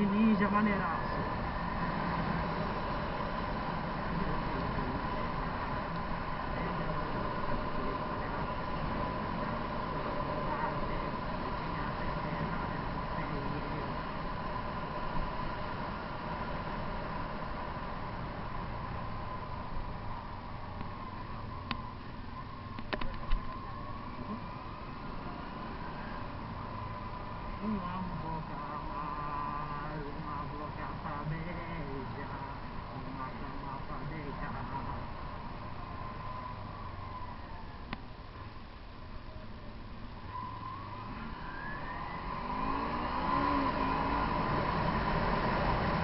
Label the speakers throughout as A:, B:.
A: de ninja maneiraço. Uma boca amar, uma boca pra beijar, uma cama pra deitar.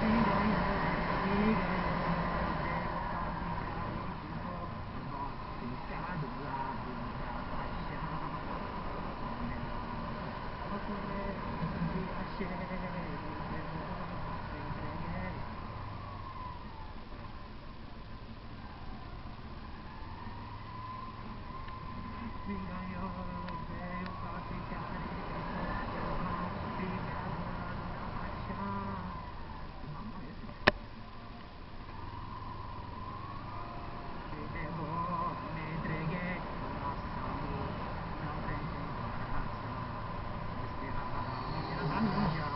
A: Me ganhou, deu ficar do lado da paixão. Achei, me entreguei. Me ganhou, veio pra ficar e ficar do lado da paixão. Me levou, me entreguei. Nosso amor não tem comparação. Ninja.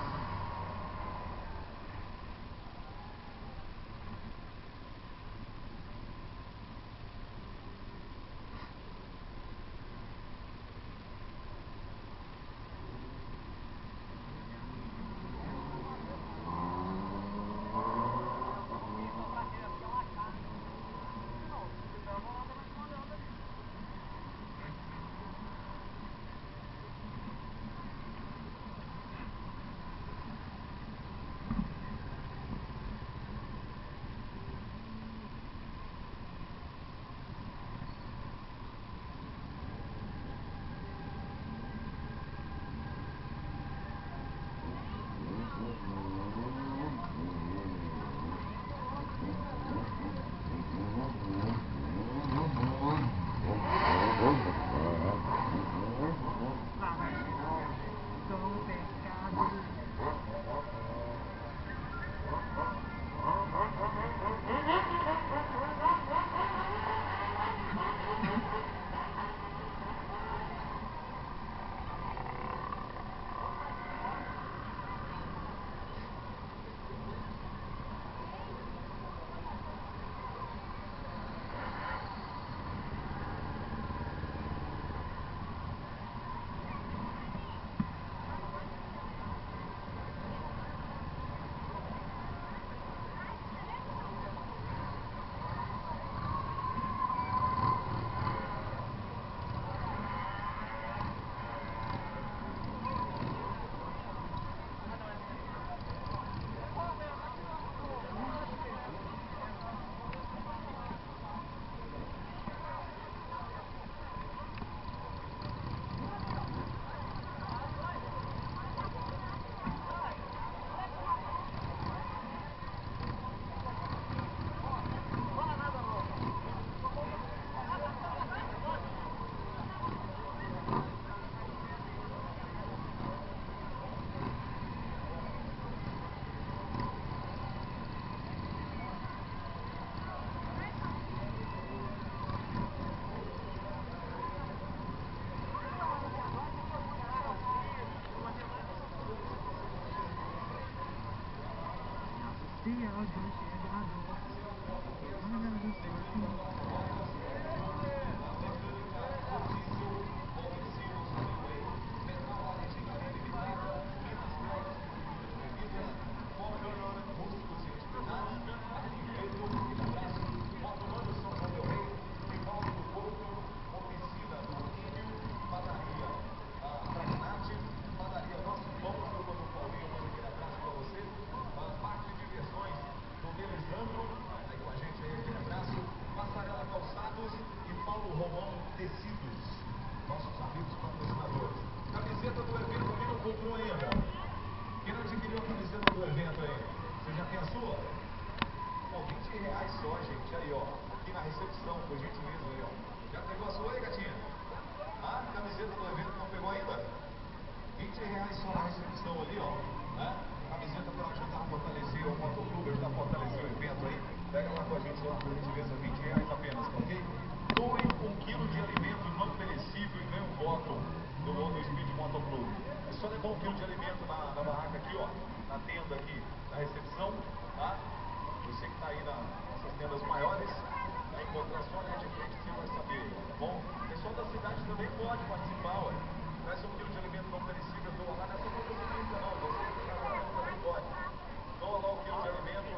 A: Social de um chegador, olha do seu fim.
B: E Paulo Romão Tecidos, nossos amigos patrocinadores. Camiseta do evento, quem não comprou ainda? Quem não adquiriu a camiseta do evento aí? Você já tem a sua? Ó, R$20 só, gente, aí ó, aqui na recepção, por gentileza aí ó. Já pegou a sua aí, gatinha? Ah, camiseta do evento não pegou ainda? R$20 só na recepção ali ó, né? camiseta para ajudar a fortalecer o motoclube, ajudar a fortalecer o evento aí. Pega lá com a gente lá, por gentileza, R$20 apenas, tá ok? Doe 1 quilo de alimento não perecível e ganhe um voto do Speed Motoclube. É só levar 1 quilo de alimento na barraca aqui, ó, na tenda aqui, na recepção, tá? Você que está aí nessas tendas maiores, vai encontrar só ali de frente, você vai saber, tá bom? O pessoal da cidade também pode participar, ué. Traz 1 quilo de alimento não perecível, doa lá, nessa conta cívica não, você que está também pode. Doa lá 1 quilo de alimento.